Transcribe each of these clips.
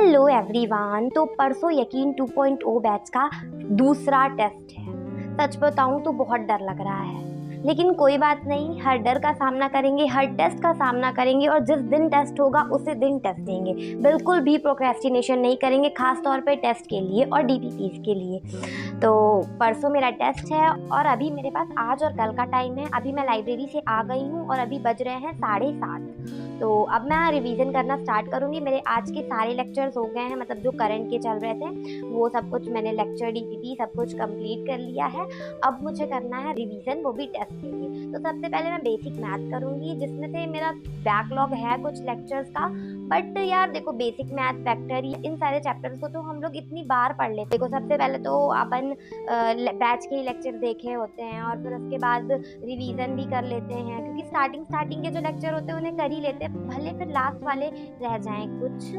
Hello everyone. तो परसों यकीन 2.0 बैच का दूसरा टेस्ट है। सच बताऊं तो बहुत डर लग रहा है, लेकिन कोई बात नहीं, हर डर का सामना करेंगे, हर टेस्ट का सामना करेंगे और जिस दिन टेस्ट होगा उसी दिन टेस्ट देंगे। बिल्कुल भी प्रोक्रेस्टिनेशन नहीं करेंगे, खास तौर पे टेस्ट के लिए और डीपीपीज के लिए। तो परसों मेरा टेस्ट है और अभी मेरे पास आज और कल का टाइम है। अभी मैं लाइब्रेरी से आ गई हूँ और अभी बज रहे हैं 7:30। तो अब मैं रिवीजन करना स्टार्ट करूँगी। मेरे आज के सारे लेक्चर्स हो गए हैं, मतलब जो करंट के चल रहे थे वो सब कुछ मैंने लेक्चर डीपीपी सब कुछ कंप्लीट कर लिया है। अब मुझे करना है रिवीजन, वो भी टेस्ट के लिए। तो सबसे पहले मैं बेसिक मैथ करूँगी, जिसमें से मेरा बैकलॉग है कुछ लेक्चर्स का। बट यार देखो, बेसिक मैथ, वेक्टर, इन सारे चैप्टर्स को तो हम लोग इतनी बार पढ़ लेते। देखो सबसे पहले तो अपन बैच के ही लेक्चर देखे होते हैं और फिर उसके बाद रिवीजन भी कर लेते हैं, क्योंकि स्टार्टिंग के जो लेक्चर होते हैं उन्हें कर ही लेते हैं, भले फिर लास्ट वाले रह जाएं कुछ,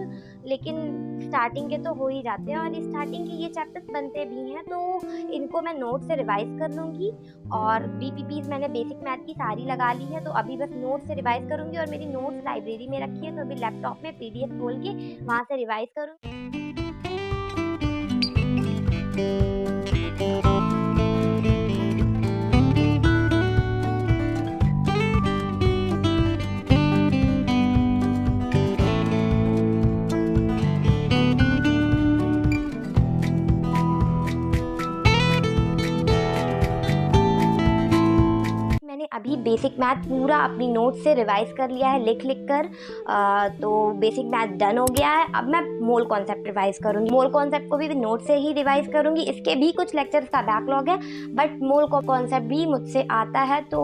लेकिन स्टार्टिंग के तो हो ही जाते हैं। और स्टार्टिंग के ये चैप्टर्स बनते भी हैं, तो इनको मैं नोट से रिवाइज कर लूँगी। और डीपीपीज मैंने बेसिक मैथ की सारी लगा ली है, तो अभी बस नोट से रिवाइज करूँगी। और मेरी नोट्स लाइब्रेरी में रखी है, तो अभी लैपटॉप में पीडीएफ खोल के वहाँ से रिवाइज करूँगी। मैंने अभी बेसिक मैथ पूरा अपनी नोट से रिवाइज कर लिया है, लिख कर। तो बेसिक मैथ डन हो गया है। अब मैं मोल कॉन्सेप्ट रिवाइज करूँगी। मोल कॉन्सेप्ट को भी नोट से ही रिवाइज करूँगी। इसके भी कुछ लेक्चर्स का बैकलॉग है, बट मोल कॉन्सेप्ट भी मुझसे आता है, तो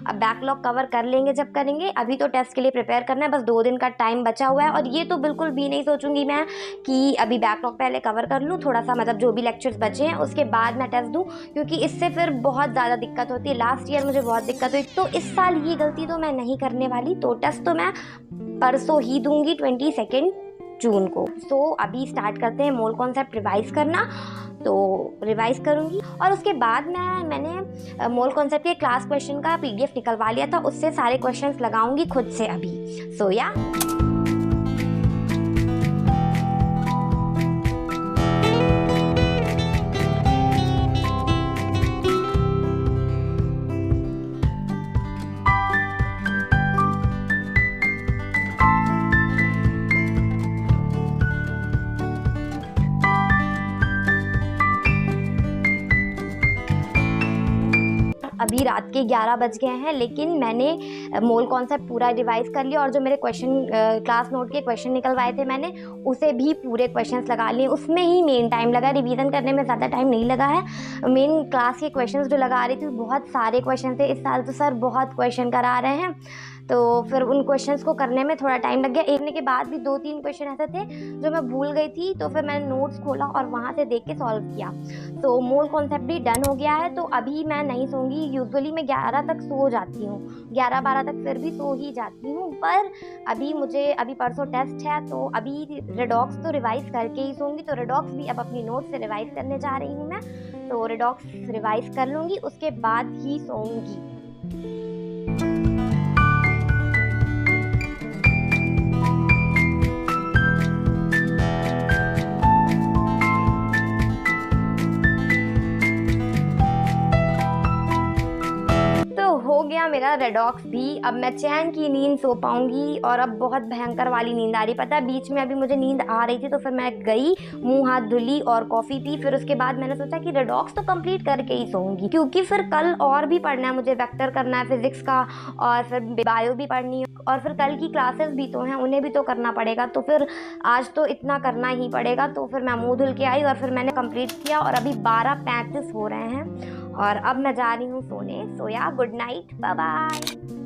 अब बैकलॉग कवर कर लेंगे जब करेंगे। अभी तो टेस्ट के लिए प्रिपेयर करना है, बस 2 दिन का टाइम बचा हुआ है। और ये तो बिल्कुल भी नहीं सोचूंगी मैं कि अभी बैकलॉग पहले कवर कर लूँ थोड़ा सा, मतलब जो भी लेक्चर्स बचे हैं उसके बाद मैं टेस्ट दूँ, क्योंकि इससे फिर बहुत ज़्यादा दिक्कत होती है। लास्ट ईयर मुझे बहुत दिक्कत हुई, तो इस साल ये गलती तो मैं नहीं करने वाली। तो टेस्ट तो मैं परसों ही दूंगी 22 जून को। तो अभी स्टार्ट करते हैं मोल कॉन्सेप्ट रिवाइज करना। तो रिवाइज करूंगी और उसके बाद मैंने मोल कॉन्सेप्ट के क्लास क्वेश्चन का पीडीएफ निकलवा लिया था, उससे सारे क्वेश्चंस लगाऊंगी खुद से अभी। सो या अभी रात के 11 बज गए हैं, लेकिन मैंने मोल कॉन्सेप्ट पूरा रिवाइज कर लिया। और जो मेरे क्वेश्चन क्लास नोट के क्वेश्चन निकलवाए थे मैंने, उसे भी पूरे क्वेश्चंस लगा लिए। उसमें ही मेन टाइम लगा, रिवीजन करने में ज़्यादा टाइम नहीं लगा है। मेन क्लास के क्वेश्चंस जो लगा रही थी बहुत सारे क्वेश्चन थे। इस साल तो सर बहुत क्वेश्चन करा रहे हैं, तो फिर उन क्वेश्चंस को करने में थोड़ा टाइम लग गया। एक के बाद भी 2-3 क्वेश्चन ऐसे थे जो मैं भूल गई थी, तो फिर मैंने नोट्स खोला और वहाँ से देख के सॉल्व किया। तो मोल कॉन्सेप्ट भी डन हो गया है। तो अभी मैं नहीं सोऊंगी। यूजुअली मैं 11 तक सो जाती हूँ, 11-12 तक फिर भी सो ही जाती हूँ। पर अभी परसों टेस्ट है, तो अभी रेडॉक्स तो रिवाइज करके ही सोऊंगी। तो रेडॉक्स भी अब अपनी नोट से रिवाइज करने जा रही हूँ मैं। तो रेडॉक्स रिवाइज कर लूँगी, उसके बाद ही सोऊंगी। हो गया मेरा रेडॉक्स भी। अब मैं चैन की नींद सो पाऊंगी, और अब बहुत भयंकर वाली नींद आ रही। पता है, बीच में अभी मुझे नींद आ रही थी, तो फिर मैं गई, मुंह हाथ धुली और कॉफ़ी पी। फिर उसके बाद मैंने सोचा कि रेडॉक्स तो कंप्लीट करके ही सोऊंगी, क्योंकि फिर कल और भी पढ़ना है मुझे। वेक्टर करना है फिजिक्स का, और फिर बायो भी पढ़नी है, और फिर कल की क्लासेस भी तो हैं, उन्हें भी तो करना पड़ेगा। तो फिर आज तो इतना करना ही पड़ेगा। तो फिर मैं मुँह धुल के आई और फिर मैंने कंप्लीट किया। और अभी 12:35 हो रहे हैं और अब मैं जा रही हूँ सोने। सो या गुड नाइट, बाय बाय।